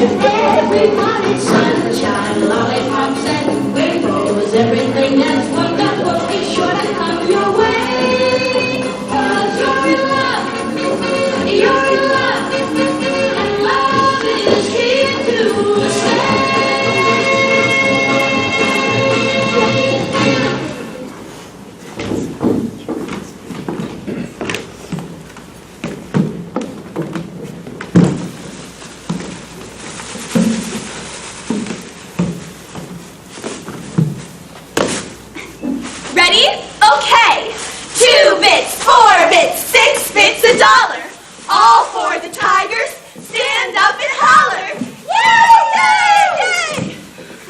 Everybody, sunshine, lollipops, and rainbows. Everything that's wonderful is sure to come your way. 'Cause you're in love, and love is here to stay. Ready? Okay. 2 bits, 4 bits, 6 bits, $1. All for the Tigers. Stand up and holler. Yay! Yay! Yay!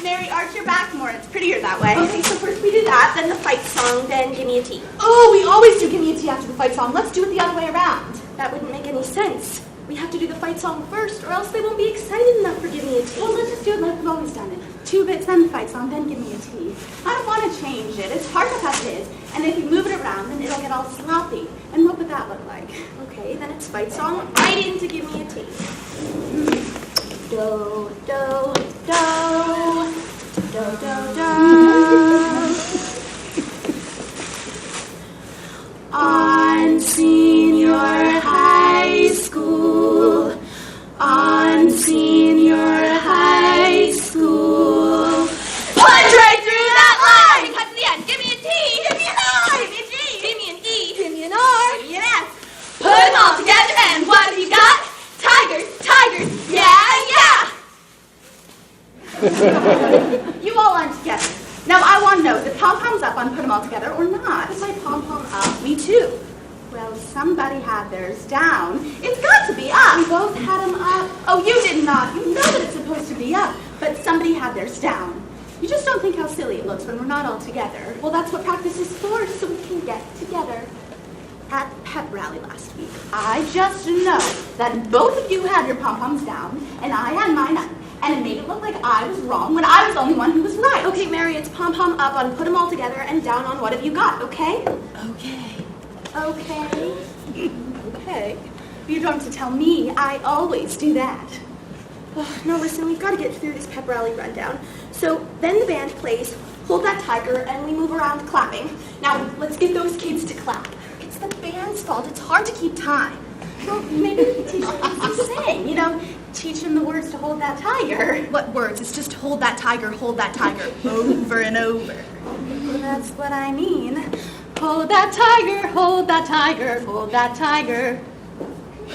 Mary, arch your back more. It's prettier that way. Okay, so first we do that, then the fight song, then give me a tea. Oh, we always do give me a tea after the fight song. Let's do it the other way around. That wouldn't make any sense. We have to do the fight song first, or else they won't be excited enough for give me a tea. Well, let's just do it like we've always done it. 2 bits, then the fight song, then give me a tea. I don't want to change it. It's hard enough as it is. And if you move it around, then it'll get all sloppy. And what would that look like? Okay, then it's fight song right into give me a tea. Do, do, do, do, do, do. On senior high school, on senior high school. Punch right through that line! Cut to the end. Give me a T. Give me an I. Give me a G. Give me an E. Give me an R. Give me an S. Put them all together and what have you got? Tigers, tigers, yeah, yeah. You all aren't together. Now, I want to know, is the pom-poms up on Put 'em All Together or not? Is my pom-pom up? Me too. Well, somebody had theirs down. It's got to be up. We both had them up. Oh, you did not. You know that it's supposed to be up. But somebody had theirs down. You just don't think how silly it looks when we're not all together. Well, that's what practice is for, so we can get together. At pep rally last week, I just know that both of you had your pom-poms down, and I had mine up. And it made it look like I was wrong when I was the only one who was right. Okay, Mary, it's pom-pom up on Put 'em All Together and down on What Have You Got, okay? Okay. Okay. Okay. You don't have to tell me. I always do that. Oh, no, listen, we've got to get through this pep rally rundown. So then the band plays Hold That Tiger, and we move around clapping. Now, let's get those kids to clap. It's the band's fault. It's hard to keep time. Well, maybe we can teach them to sing. You know, teach them the words to Hold That Tiger. What words? It's just hold that tiger, over and over. Well, that's what I mean. Hold that tiger, hold that tiger, hold that tiger.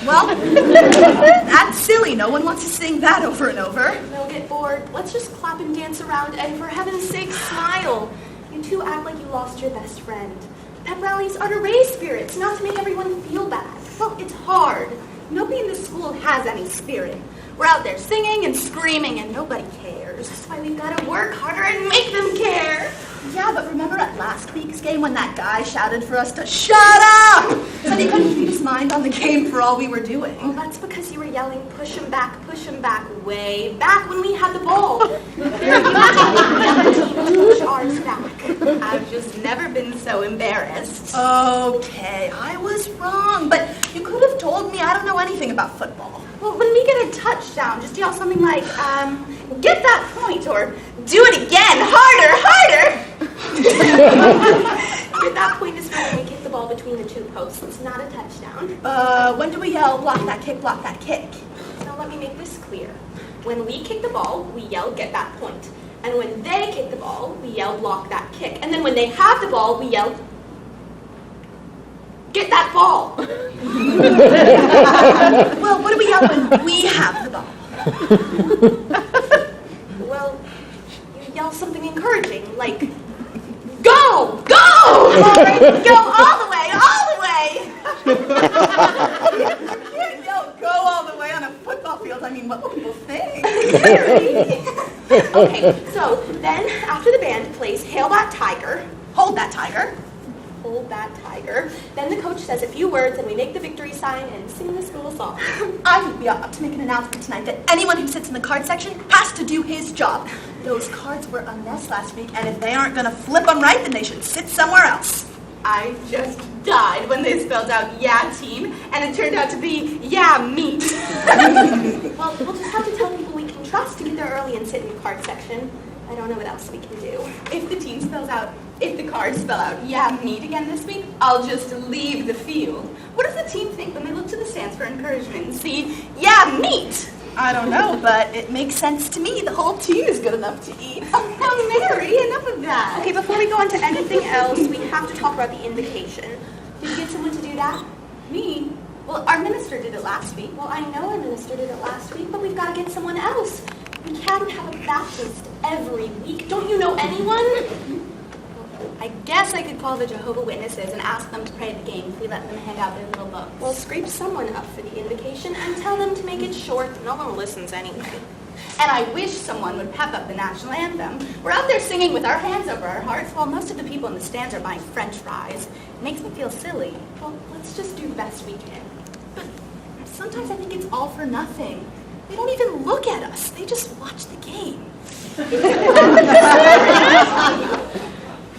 Well, that's silly. No one wants to sing that over and over. They'll get bored. Let's just clap and dance around, and for heaven's sake, smile. You two act like you lost your best friend. Pep rallies are to raise spirits, not to make everyone feel bad. Well, it's hard. Nobody in this school has any spirit. We're out there singing and screaming, and nobody cares. That's why we've got to work harder and make them care. Yeah, but remember at last week's game when that guy shouted for us to shut up? Said he couldn't keep his mind on the game for all we were doing. Well, that's because you were yelling, push him back, way back when we had the ball. Push ours back. I've just never been so embarrassed. Okay, I was wrong, but you could have told me I don't know anything about football. Well, when we get a touchdown, just yell something like, get that point, or do it again, harder. That point is when we kick the ball between the 2 posts. It's not a touchdown. When do we yell, block that kick, block that kick? Now let me make this clear. When we kick the ball, we yell, get that point. And when they kick the ball, we yell, block that kick. And then when they have the ball, we yell, get that ball. Well, what do we yell when we have the ball? Well, you yell something encouraging, like, go! Go! All right, go all the way, all the way! You don't go all the way on a football field. I mean, what will people think? Okay, so then after the band plays Hail That Tiger, Hold that tiger. Hold That Tiger, then the coach says a few words and we make the victory sign and sing the school song. I think we ought to make an announcement tonight that anyone who sits in the card section has to do his job. Those cards were a mess last week, and if they aren't going to flip them right, then they should sit somewhere else. I just died when they spelled out yeah team, and it turned out to be yeah meat. Well, we'll just have to tell people we there early and sit in the card section. I don't know what else we can do. If the cards spell out, yeah, meet again this week, I'll just leave the field. What does the team think when they look to the stands for encouragement and see, yeah, meet? I don't know, but it makes sense to me. The whole team is good enough to eat. Oh, now, Mary, enough of that. Okay, before we go on to anything else, we have to talk about the invocation. Did you get someone to do that? Me? Well, our minister did it last week. Well, I know our minister did it last week, but we've got to get someone else. We can't have a Baptist every week. Don't you know anyone? I guess I could call the Jehovah Witnesses and ask them to pray at the game if we let them hand out their little books. Well, scrape someone up for the invocation and tell them to make it short. No one listens anyway. And I wish someone would pep up the national anthem. We're out there singing with our hands over our hearts while most of the people in the stands are buying French fries. It makes me feel silly. Well, let's just do the best we can. But sometimes I think it's all for nothing. They don't even look at us. They just watch the game.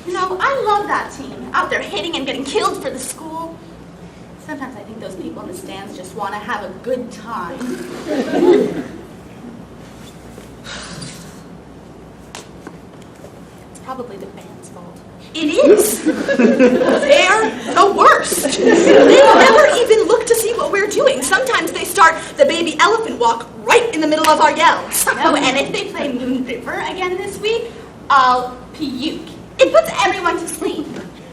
You know, I love that team, out there hitting and getting killed for the school. Sometimes I think those people in the stands just want to have a good time. It's probably the band's fault. It is. They're the worst. They never even look to see what we're doing. Sometimes they start the baby elephant walk right in the middle of our yells. No, and if they play Moon River again this week, I'll puke. It puts everyone to sleep.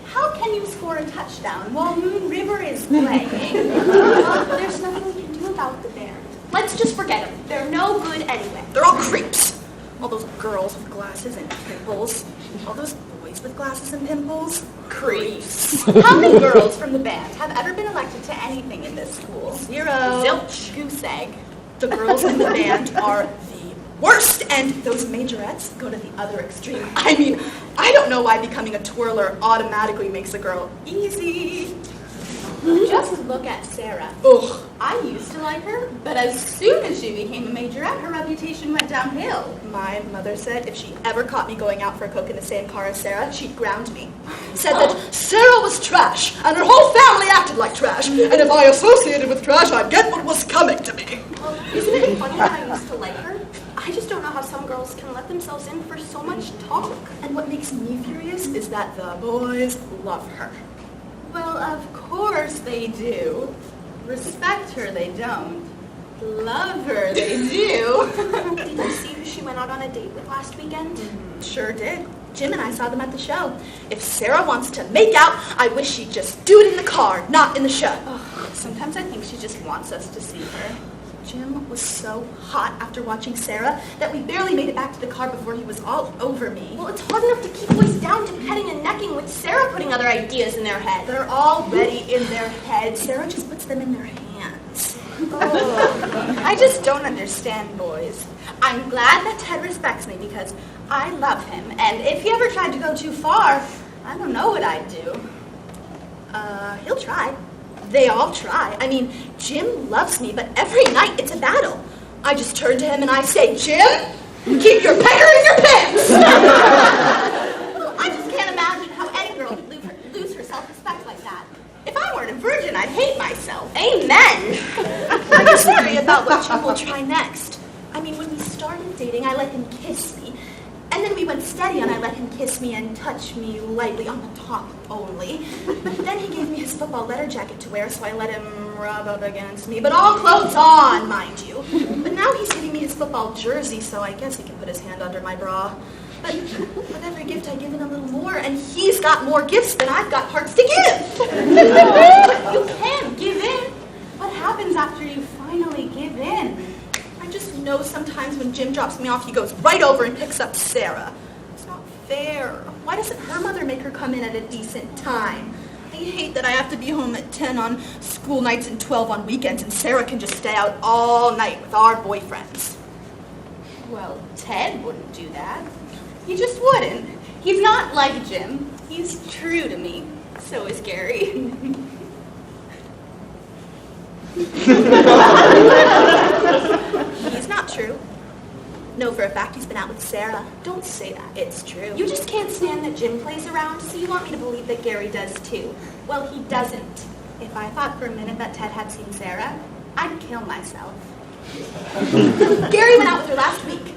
How can you score a touchdown while Moon River is playing? Well, there's nothing we can do about the band. Let's just forget them. They're no good anyway. They're all creeps. All those girls with glasses and pimples. All those boys with glasses and pimples. Creeps. How many girls from the band have ever been elected to anything in this school? 0. Zilch. Goose egg. The girls in the band are the worst, and those majorettes go to the other extreme. I mean, I don't know why becoming a twirler automatically makes a girl easy. Just look at Sarah. Ugh. I used to like her, but as soon as she became a majorette, her reputation went downhill. My mother said if she ever caught me going out for a Coke in the same car as Sarah, she'd ground me. Said that Sarah was trash, and her whole family acted like trash, and if I associated with trash, I'd get what was coming to me. Well, isn't it funny that I used to like her? I just don't know how some girls can let themselves in for so much talk. And what makes me furious is that the boys love her. Well, of course they do. Respect her, they don't. Love her, they do. Did you see who she went out on a date with last weekend? Sure did. Jim and I saw them at the show. If Sarah wants to make out, I wish she'd just do it in the car, not in the show. Oh, sometimes I think she just wants us to see her. Jim was so hot after watching Sarah that we barely made it back to the car before he was all over me. Well, it's hard enough to keep boys down to petting and necking with Sarah putting other ideas in their head. They're already in their heads. Sarah just puts them in their hands. Oh, I just don't understand boys. I'm glad that Ted respects me because I love him. And if he ever tried to go too far, I don't know what I'd do. He'll try. They all try. I mean, Jim loves me, but every night it's a battle. I just turn to him and I say, Jim, keep your pecker in your pants! Well, I just can't imagine how any girl would lose her self-respect like that. If I weren't a virgin, I'd hate myself. Amen. I disagree about what Jim will try next. I mean, when we started dating, I let him kiss me. And then we went steady and I let him kiss me and touch me lightly on the top only. But then he gave me his football letter jacket to wear, so I let him rub up against me. But all clothes on, mind you. But now he's giving me his football jersey, so I guess he can put his hand under my bra. But with every gift I give in a little more, and he's got more gifts than I've got hearts to give. But you can't give in. What happens after you finally give in? I just know sometimes when Jim drops me off, he goes right over and picks up Sarah. It's not fair. Why doesn't her mother make her come in at a decent time? I hate that I have to be home at 10 on school nights and 12 on weekends, and Sarah can just stay out all night with our boyfriends. Well, Ted wouldn't do that. He just wouldn't. He's not like Jim. He's true to me. So is Gary. He's not true. No, for a fact he's been out with Sarah. Don't say that. It's true. You just can't stand that Jim plays around, so you want me to believe that Gary does too. Well, he doesn't. If I thought for a minute that Ted had seen Sarah, I'd kill myself. Gary went out with her last week.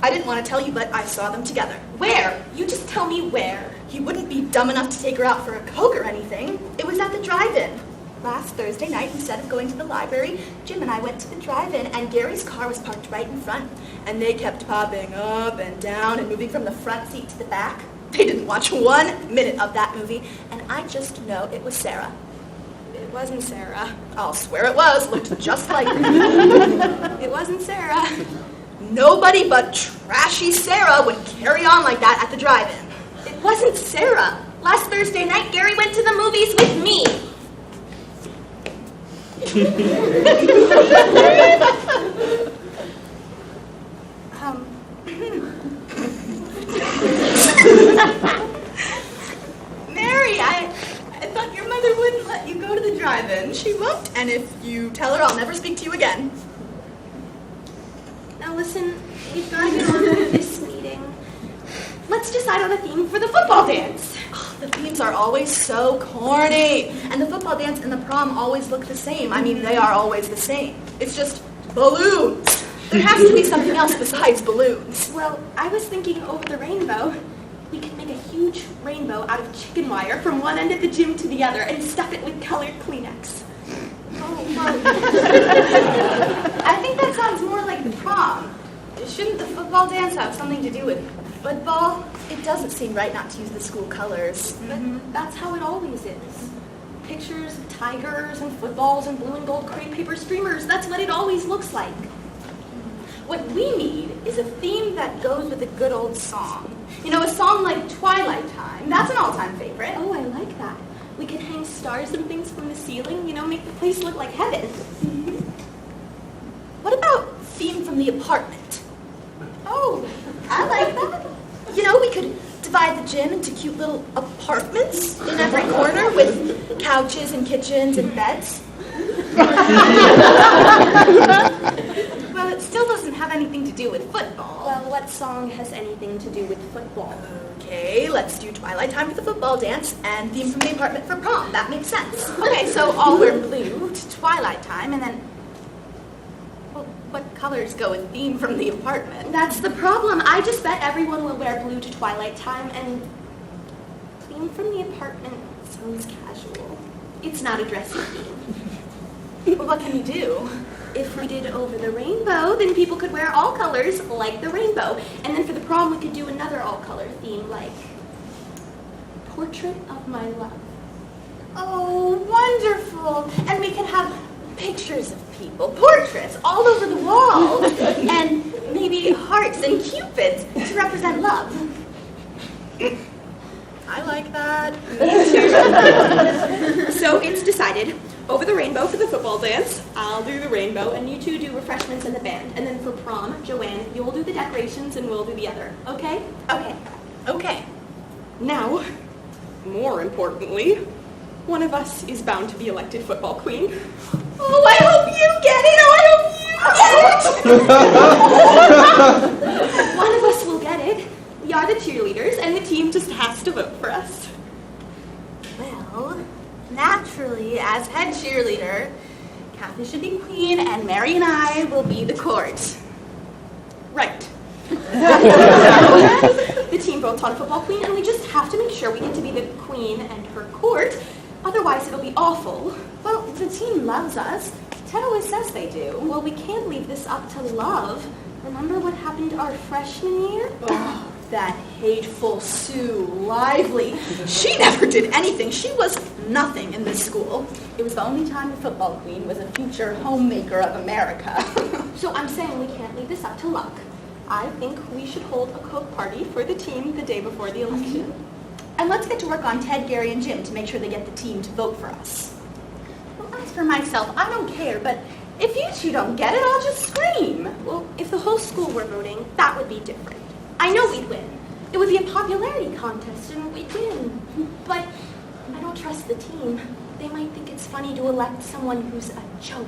I didn't want to tell you, but I saw them together. Where? You just tell me where. He wouldn't be dumb enough to take her out for a Coke or anything. It was at the drive-in. Last Thursday night, instead of going to the library, Jim and I went to the drive-in, and Gary's car was parked right in front. And they kept popping up and down and moving from the front seat to the back. They didn't watch 1 minute of that movie, and I just know it was Sarah. It wasn't Sarah. I'll swear it was. Looked just like her. It wasn't Sarah. Nobody but trashy Sarah would carry on like that at the drive-in. It wasn't Sarah. Last Thursday night, Gary went to the movies with me. Mary, I thought your mother wouldn't let you go to the drive-in. She won't, and if you tell her, I'll never speak to you again. Now listen, we've got to get on with this meeting. Let's decide on a theme for the football dance. Oh, the themes are always so corny, and the football dance and the prom always look the same. I mean, they are always the same. It's just balloons. There has to be something else besides balloons. Well, I was thinking over the rainbow. We could make a huge rainbow out of chicken wire from one end of the gym to the other and stuff it with colored Kleenex. Oh, well, I think that sounds more like the prom. Shouldn't the football dance have something to do with football? It doesn't seem right not to use the school colors. But that's how it always is. Pictures of tigers and footballs and blue and gold crepe paper streamers. That's what it always looks like. What we need is a theme that goes with a good old song. You know, a song like Twilight Time. That's an all-time favorite. Oh, I like that. We could hang stars and things from the ceiling, you know, make the place look like heaven. What about Theme from the Apartment? Oh, I like that. You know, we could divide the gym into cute little apartments in every corner with couches and kitchens and beds. Well, it still doesn't have anything to do with football. Well, what song has anything to do with football? Okay, let's do Twilight Time for the football dance and Theme from the Apartment for prom. That makes sense. Okay, so I'll wear blue to Twilight Time, and then... Well, what colors go in Theme from the Apartment? That's the problem. I just bet everyone will wear blue to Twilight Time, and Theme from the Apartment sounds casual. It's not a dressy theme. Well, what can we do? If we did Over the Rainbow, then people could wear all colors like the rainbow. And then for the prom, we could do another all-color theme like Portrait of My Love. Oh, wonderful. And we can have pictures of people, portraits all over the wall, and maybe hearts and cupids to represent love. I like that. So it's decided. Over the rainbow for the football dance, I'll do the rainbow, and you two do refreshments and the band. And then for prom, Joanne, you'll do the decorations, and we'll do the other. Okay? Okay. Okay. Now, more importantly, one of us is bound to be elected football queen. Oh, I hope you get it! Oh, I hope you get it! One of us will get it. We are the cheerleaders, and the team just has to vote for us. Well, naturally, as head cheerleader, Kathy should be queen, and Mary and I will be the court. Right. The team votes on football queen, and we just have to make sure we get to be the queen and her court. Otherwise, it'll be awful. Well, the team loves us. Ted always says they do. Well, we can't leave this up to love. Remember what happened our freshman year? Oh, that hateful Sue Lively. She never did anything. She was nothing in this school. It was the only time the football queen was a future homemaker of America. So I'm saying we can't leave this up to luck. I think we should hold a Coke party for the team the day before the election. And let's get to work on Ted, Gary, and Jim to make sure they get the team to vote for us. Well, as for myself, I don't care, but if you two don't get it, I'll just scream. Well, if the whole school were voting, that would be different. I know we'd win. It would be a popularity contest, and we'd win. But I don't trust the team. They might think it's funny to elect someone who's a joke.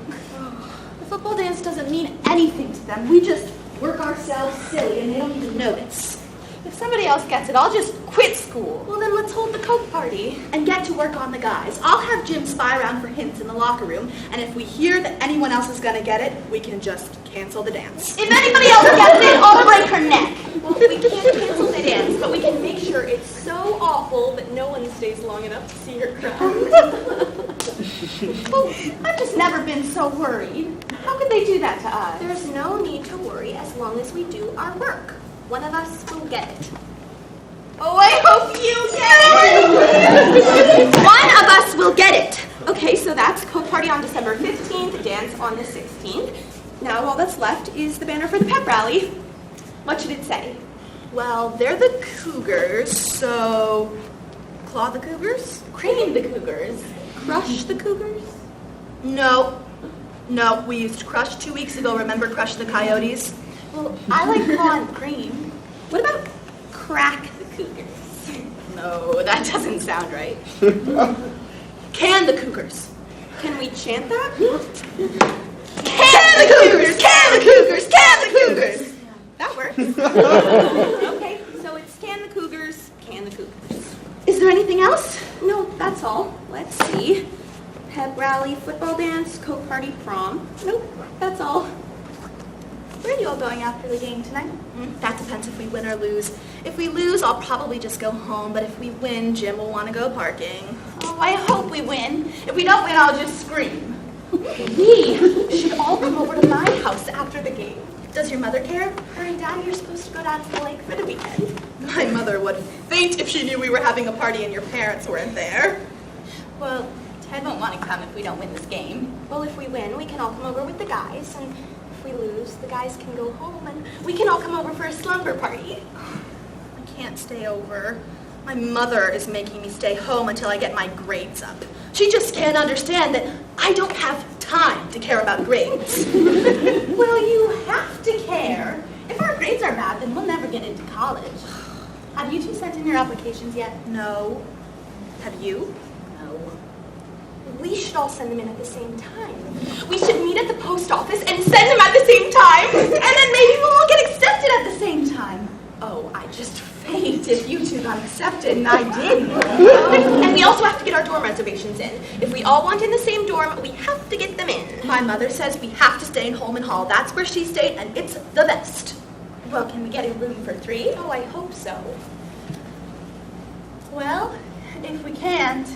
The football dance doesn't mean anything to them. We just work ourselves silly, and they don't even notice. If somebody else gets it, I'll just quit school. Well, then let's hold the Coke party. And get to work on the guys. I'll have Jim spy around for hints in the locker room, and if we hear that anyone else is going to get it, we can just cancel the dance. If anybody else gets it, I'll break her neck. We can't cancel the dance, but we can make sure it's so awful that no one stays long enough to see her cry. Oh, I've just never been so worried. How could they do that to us? There's no need to worry as long as we do our work. One of us will get it. Oh, I hope you get it! One of us will get it. Okay, so that's Coke Party on December 15th, dance on the 16th. Now all that's left is the banner for the pep rally. What should it say? Well, they're the Cougars, so claw the Cougars? Cream the Cougars. Crush the Cougars? No, we used Crush 2 weeks ago. Remember Crush the Coyotes? Well, I like claw and cream. What about crack the Cougars? No, that doesn't sound right. Can the Cougars? Can we chant that? Can the Cougars! Can the Cougars! Can the Cougars! That works. Okay, so it's can the Cougars, can the Cougars. Is there anything else? No, that's all. Let's see. Pep rally, football dance, Coke Party, prom. Nope, that's all. Where are you all going after the game tonight? That depends if we win or lose. If we lose, I'll probably just go home, but if we win, Jim will want to go parking. Oh, I hope we win. If we don't win, I'll just scream. We should all come over to my house after the game. Does your mother care? Her and Daddy are supposed to go down to the lake for the weekend. My mother would faint if she knew we were having a party and your parents weren't there. Well, Ted won't want to come if we don't win this game. Well, if we win, we can all come over with the guys, and if we lose, the guys can go home, and we can all come over for a slumber party. I can't stay over. My mother is making me stay home until I get my grades up. She just can't understand that I don't have time to care about grades. Well, you have to care. If our grades are bad, then we'll never get into college. Have you two sent in your applications yet? No. Have you? No. We should all send them in at the same time. We should meet at the post office and send them at the same time. And then maybe we'll all get accepted at the same time. Oh, I just faint if you two got accepted and I didn't. And we also have to get our dorm reservations in. If we all want in the same dorm, we have to get them in. My mother says we have to stay in Holman Hall. That's where she stayed, and it's the best. Well, can we get a room for 3? Oh, I hope so. Well, if we can't,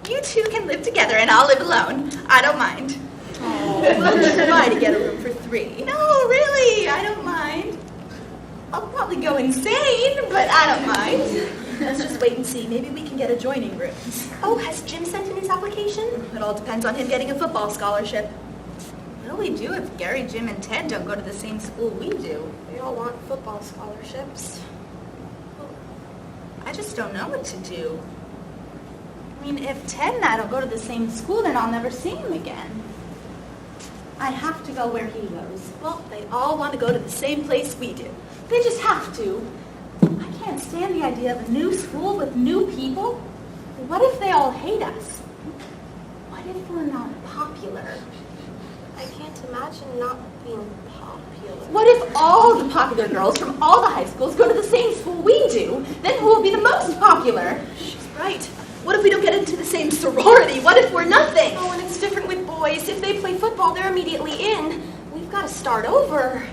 you two can live together and I'll live alone. I don't mind. We'll try to get a room for 3. No, really, I don't mind. I'll probably go insane, but I don't mind. Let's just wait and see. Maybe we can get adjoining rooms. Oh, has Jim sent in his application? It all depends on him getting a football scholarship. What'll we do if Gary, Jim, and Ted don't go to the same school we do? We all want football scholarships. I just don't know what to do. I mean, if Ted and I don't go to the same school, then I'll never see him again. I have to go where he goes. Well, they all want to go to the same place we do. They just have to. I can't stand the idea of a new school with new people. What if they all hate us? What if we're not popular? I can't imagine not being popular. What if all the popular girls from all the high schools go to the same school we do? Then who will be the most popular? She's right. What if we don't get into the same sorority? What if we're nothing? Oh, and it's different with boys. If they play football, they're immediately in. We've got to start over.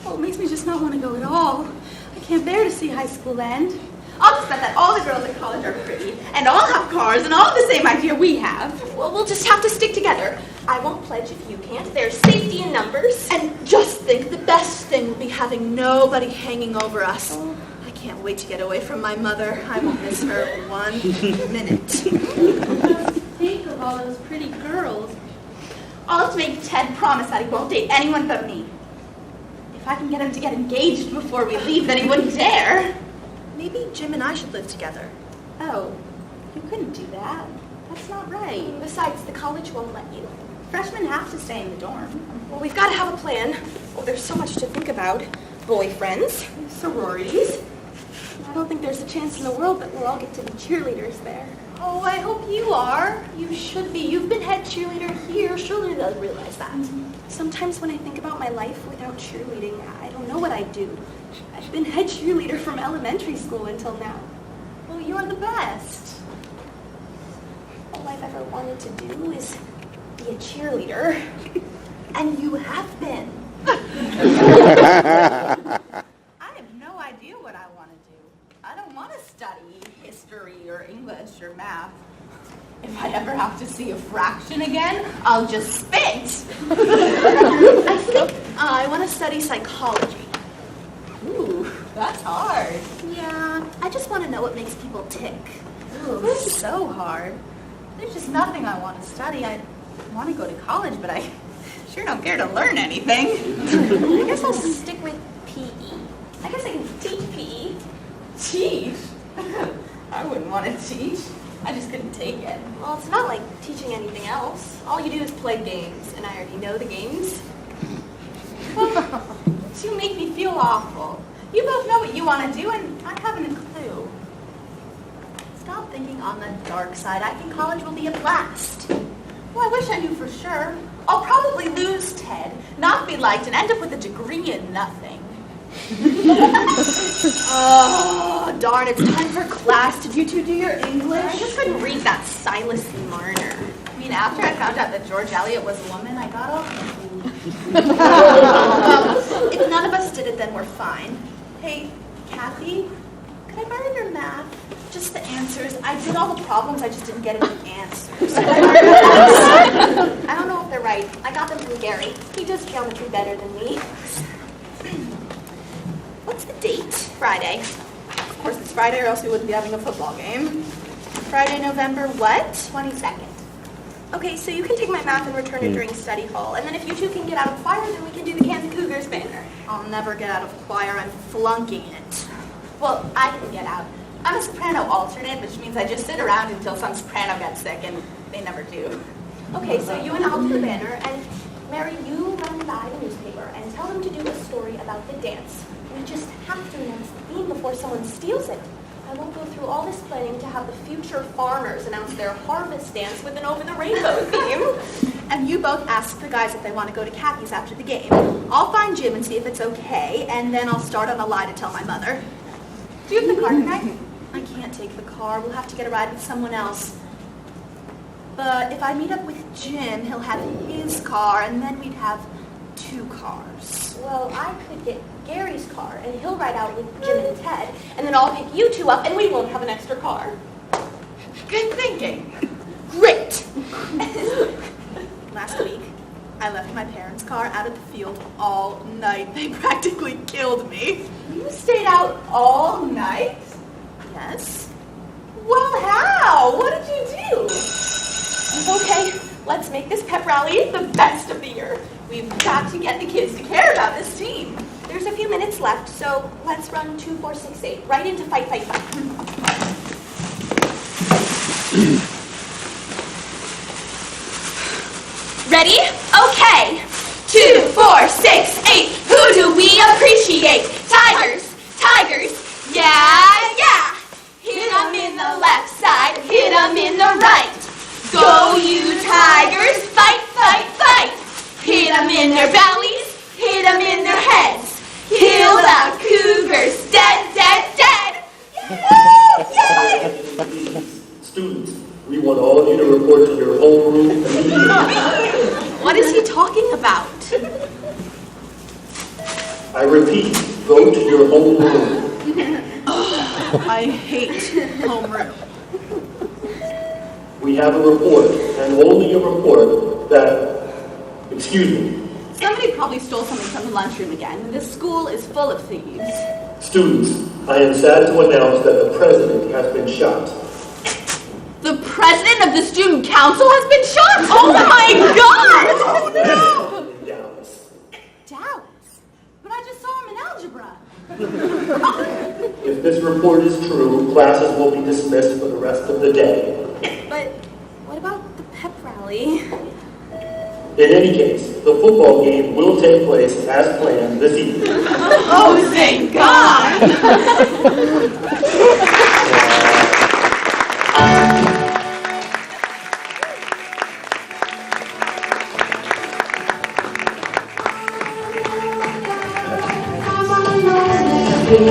Oh, it makes me just not want to go at all. I can't bear to see high school end. I'll just bet that all the girls at college are pretty, and all have cars, and all have the same idea we have. Well, we'll just have to stick together. I won't pledge if you can't. There's safety in numbers. And just think, the best thing would be having nobody hanging over us. I can't wait to get away from my mother. I won't miss her 1 minute. Think of all those pretty girls. I'll have to make Ted promise that he won't date anyone but me. If I can get him to get engaged before we leave, then he wouldn't dare. Maybe Jim and I should live together. Oh, you couldn't do that. That's not right. Besides, the college won't let you. Freshmen have to stay in the dorm. Well, we've got to have a plan. Oh, there's so much to think about. Boyfriends, sororities. I don't think there's a chance in the world that we'll all get to be cheerleaders there. Oh, I hope you are. You should be. You've been head cheerleader here. Surely they'll realize that. Sometimes when I think about my life without cheerleading, I don't know what I'd do. I've been head cheerleader from elementary school until now. Well, you're the best. All I've ever wanted to do is be a cheerleader. And you have been. I have no I want to do. I don't want to study history or English or math. If I ever have to see a fraction again, I'll just spit. I think I want to study psychology. Ooh, that's hard. Yeah, I just want to know what makes people tick. Ooh, this is so hard. There's just nothing I want to study. I want to go to college, but I sure don't care to learn anything. I guess I'll stick with PE. I guess I can teach PE. Teach? I wouldn't want to teach. I just couldn't take it. Well, it's not like teaching anything else. All you do is play games, and I already know the games. You make me feel awful. You both know what you want to do, and I haven't a clue. Stop thinking on the dark side. I think college will be a blast. Well, I wish I knew for sure. I'll probably lose Ted, not be liked, and end up with a degree in nothing. Oh, darn, it's time for class. Did you two do your English? I just couldn't read that Silas Marner. I mean, after I found out that George Eliot was a woman, I got all confused. Well, if none of us did it, then we're fine. Hey, Kathy, could I borrow your math? Just the answers. I did all the problems, I just didn't get any answers. I don't know if they're right. I got them from Gary. He does geometry better than me. What's the date? Friday. Of course, it's Friday, or else we wouldn't be having a football game. Friday, November what? 22nd. Okay, so you can take my math and return it during study hall. And then if you two can get out of choir, then we can do the Kansas Cougars banner. I'll never get out of choir. I'm flunking it. Well, I can get out. I'm a soprano alternate, which means I just sit around until some soprano gets sick, and they never do. Okay, so you and I'll do the banner, and Mary, you run by the newspaper and tell them to do a story about the dance. We just have to announce the theme before someone steals it. I won't go through all this planning to have the future farmers announce their harvest dance with an over-the-rainbow theme. And you both ask the guys if they want to go to Kathy's after the game. I'll find Jim and see if it's okay, and then I'll start on a lie to tell my mother. Do you have the car tonight? I can't take the car. We'll have to get a ride with someone else. But if I meet up with Jim, he'll have his car, and then we'd have 2 cars. Well, I could get Gary's car, and he'll ride out with Jim and Ted, and then I'll pick you two up, and we won't have an extra car. Good thinking. Great! Last week, I left my parents' car out at the field all night. They practically killed me. You stayed out all night? Yes? Well, how? What did you do? Okay, let's make this pep rally the best of the year. We've got to get the kids to care about this team. There's a few minutes left, so let's run 2, 4, 6, 8, right into fight, fight, fight. Ready? Okay. 2, 4, 6, 8. Who do we appreciate? Tigers, tigers, yeah, yeah. Hit 'em in the left side, hit 'em in the right. Go you tigers, fight, fight, fight. Hit 'em in their bellies, hit 'em in their heads. Kill the cougars, dead, dead, dead. Yay! Students, we want all of you to report to your homeroom immediately. What is he talking about? I repeat, go to your homeroom. I hate homeroom. We have a report, and only a report, that, excuse me, Somebody probably stole something from the lunchroom again. This school is full of thieves. students, I am sad to announce that the president has been shot. The president of the student council has been shot? Oh my god! Oh no! Dallas. Dallas? But I just saw him in algebra. If this report is true, classes will be dismissed for the rest of the day. But what about the pep rally? In any case, the football game will take place as planned this evening. Oh, thank God! Hey,